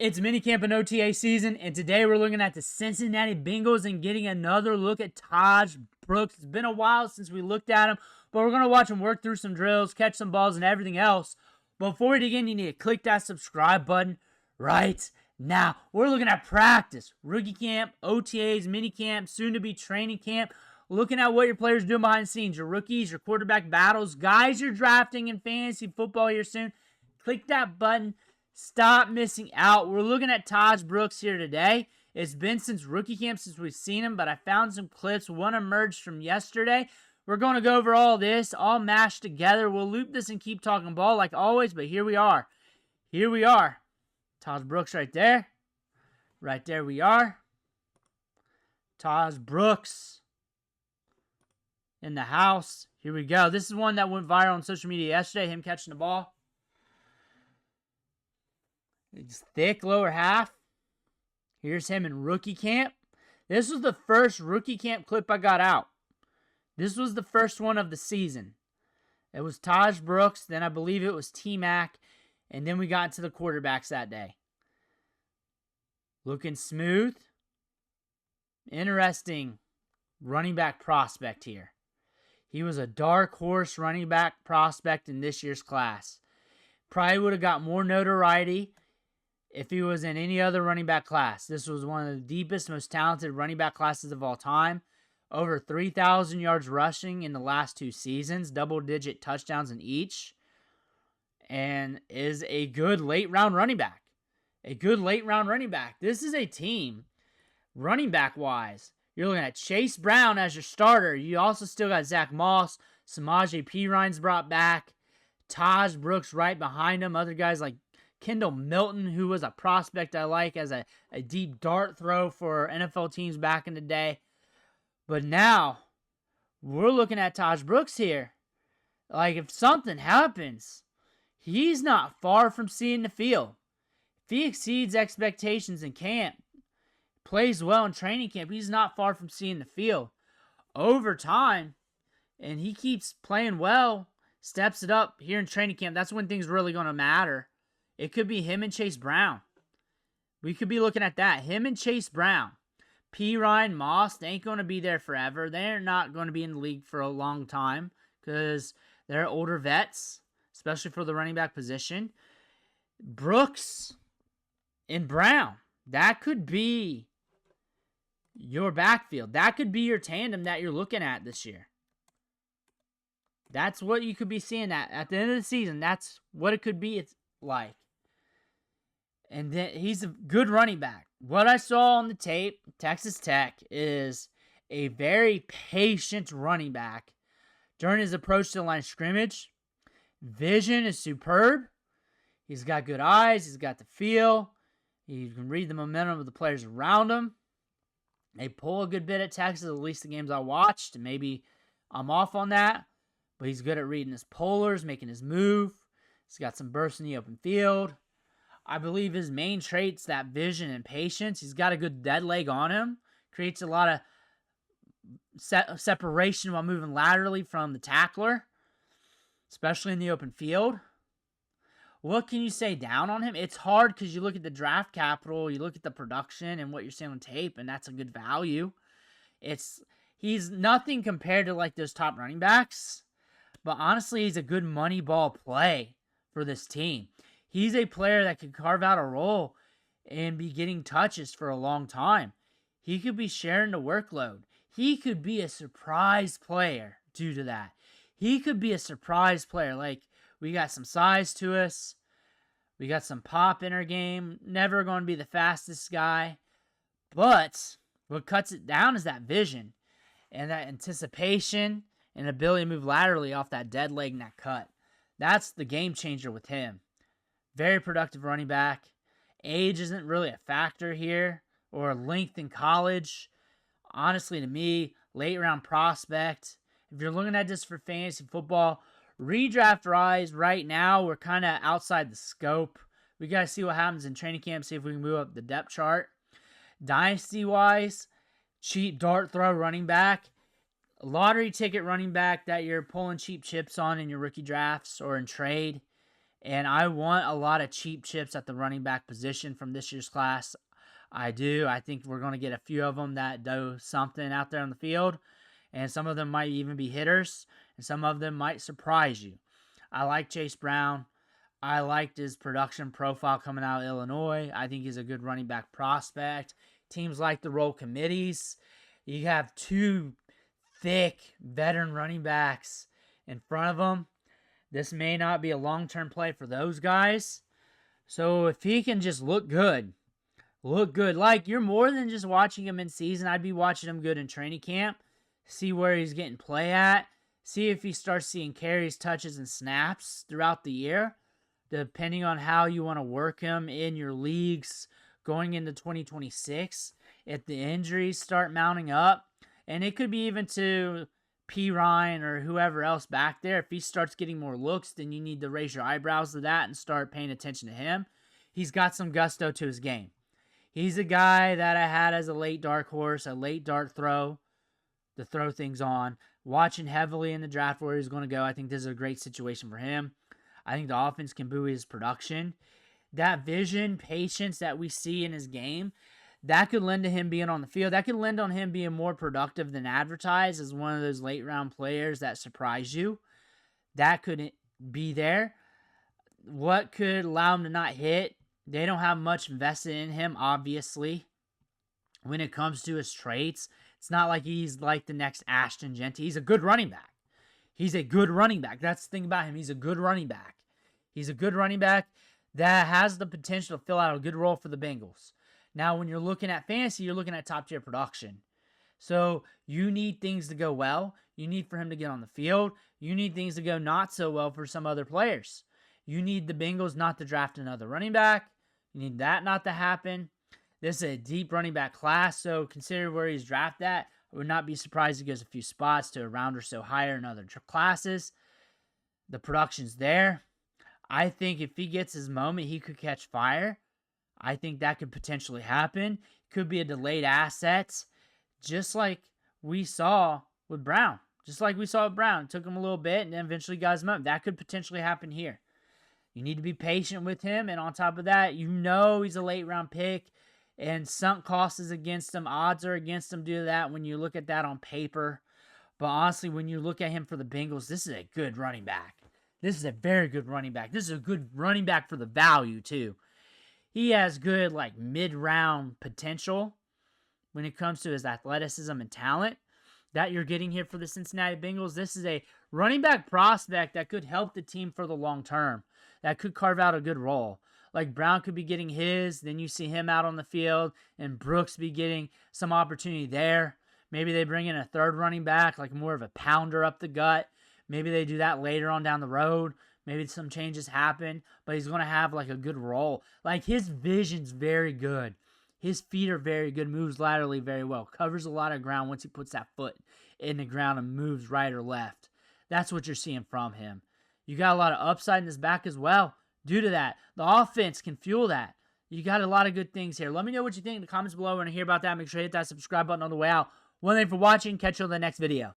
It's minicamp and OTA season, and today we're looking at the Cincinnati Bengals and getting another look at Tahj Brooks. It's been a while since we looked at him, but we're going to watch him work through some drills, catch some balls, and everything else. Before we begin, you need to click that subscribe button right now. We're looking at practice, rookie camp, OTAs, minicamp, soon-to-be training camp, looking at what your players are doing behind the scenes, your rookies, your quarterback battles, guys you're drafting in fantasy football here soon. Click that button. Stop missing out. We're looking at Tahj Brooks here today. It's been since rookie camp since we've seen him, but I found some clips. One emerged from yesterday. We're going to go over all this, all mashed together. We'll loop this and keep talking ball like always, but here we are. Here we are. Tahj Brooks right there. Right there we are. Tahj Brooks in the house. Here we go. This is one that went viral on social media yesterday, him catching the ball. It's thick lower half. Here's him in rookie camp. This was the first rookie camp clip I got out. This was the first one of the season. It was Tahj Brooks, then I believe it was T-Mac, and then we got into the quarterbacks that day. Looking smooth. Interesting running back prospect here. He was a dark horse running back prospect in this year's class. Probably would have got more notoriety if he was in any other running back class. This was one of the deepest, most talented running back classes of all time. Over 3,000 yards rushing in the last two seasons, double-digit touchdowns in each, and is a good late-round running back. A good late-round running back. This is a team, running back-wise. You're looking at Chase Brown as your starter. You also still got Zach Moss, Samaje Perine's brought back, Tahj Brooks right behind him. Other guys like Kendall Milton, who was a prospect I like as a deep dart throw for NFL teams back in the day. But now, we're looking at Tahj Brooks here. Like, if something happens, he's not far from seeing the field. If he exceeds expectations in camp, plays well in training camp, he's not far from seeing the field. Over time, and he keeps playing well, steps it up here in training camp, that's when things really going to matter. It could be him and Chase Brown. We could be looking at that. Him and Chase Brown. Perine, Moss, they ain't going to be there forever. They're not going to be in the league for a long time because they're older vets, especially for the running back position. Brooks and Brown. That could be your backfield. That could be your tandem that you're looking at this year. That's what you could be seeing at the end of the season. That's what it could be. It's like. And then he's a good running back. What I saw on the tape, Texas Tech, is a very patient running back during his approach to the line of scrimmage. Vision is superb. He's got good eyes. He's got the feel. He can read the momentum of the players around him. They pull a good bit at Texas, at least the games I watched. Maybe I'm off on that. But he's good at reading his polars, making his move. He's got some bursts in the open field. I believe his main trait's that vision and patience. He's got a good dead leg on him. Creates a lot of separation while moving laterally from the tackler, especially in the open field. What can you say down on him? It's hard because you look at the draft capital, you look at the production and what you're seeing on tape, and that's a good value. He's nothing compared to like those top running backs, but honestly, he's a good money ball play for this team. He's a player that could carve out a role and be getting touches for a long time. He could be sharing the workload. He could be a surprise player due to that. He could be a surprise player. Like, we got some size to us. We got some pop in our game. Never going to be the fastest guy. But what cuts it down is that vision and that anticipation and ability to move laterally off that dead leg and that cut. That's the game changer with him. Very productive running back. Age isn't really a factor here, or length in college. Honestly, to me, late round prospect. If you're looking at this for fantasy football, redraft rise right now, we're kind of outside the scope. We got to see what happens in training camp, see if we can move up the depth chart. Dynasty-wise, cheap dart throw running back. Lottery ticket running back that you're pulling cheap chips on in your rookie drafts or in trade. And I want a lot of cheap chips at the running back position from this year's class. I do. I think we're going to get a few of them that do something out there on the field. And some of them might even be hitters. And some of them might surprise you. I like Chase Brown. I liked his production profile coming out of Illinois. I think he's a good running back prospect. Teams like to roll committees. You have two thick veteran running backs in front of them. This may not be a long-term play for those guys. So if he can just look good, like you're more than just watching him in season. I'd be watching him good in training camp, see where he's getting play at, see if he starts seeing carries, touches, and snaps throughout the year, depending on how you want to work him in your leagues going into 2026. If the injuries start mounting up, and it could be even to P. Ryan or whoever else back there, if he starts getting more looks, then you need to raise your eyebrows to that and start paying attention to him. He's got some gusto to his game. He's a guy that I had as a late dark horse, a late dart throw to throw things on. Watching heavily in the draft where he's going to go, I think this is a great situation for him. I think the offense can buoy his production. That vision, patience that we see in his game, that could lend to him being on the field. That could lend on him being more productive than advertised as one of those late round players that surprise you. That could be there. What could allow him to not hit? They don't have much invested in him, obviously. When it comes to his traits, it's not like he's like the next Ashton Genty. He's a good running back. He's a good running back. That's the thing about him. He's a good running back. He's a good running back that has the potential to fill out a good role for the Bengals. Now, when you're looking at fantasy, you're looking at top-tier production. So you need things to go well. You need for him to get on the field. You need things to go not so well for some other players. You need the Bengals not to draft another running back. You need that not to happen. This is a deep running back class, so consider where he's drafted at. I would not be surprised if he goes a few spots to a round or so higher in other classes. The production's there. I think if he gets his moment, he could catch fire. I think that could potentially happen. Could be a delayed asset, just like we saw with Brown. It took him a little bit and then eventually got his moment. That could potentially happen here. You need to be patient with him, and on top of that, you know he's a late-round pick, and sunk cost is against him. Odds are against him due to that when you look at that on paper. But honestly, when you look at him for the Bengals, this is a good running back. This is a very good running back. This is a good running back for the value, too. He has good, mid-round potential when it comes to his athleticism and talent that you're getting here for the Cincinnati Bengals. This is a running back prospect that could help the team for the long term, that could carve out a good role. Like Brown could be getting his, then you see him out on the field, and Brooks be getting some opportunity there. Maybe they bring in a third running back, like more of a pounder up the gut. Maybe they do that later on down the road. Maybe some changes happen, but he's going to have a good role. His vision's very good. His feet are very good, moves laterally very well, covers a lot of ground once he puts that foot in the ground and moves right or left. That's what you're seeing from him. You got a lot of upside in his back as well. Due to that, the offense can fuel that. You got a lot of good things here. Let me know what you think in the comments below. I want to hear about that. Make sure you hit that subscribe button on the way out. One thing for watching. Catch you on the next video.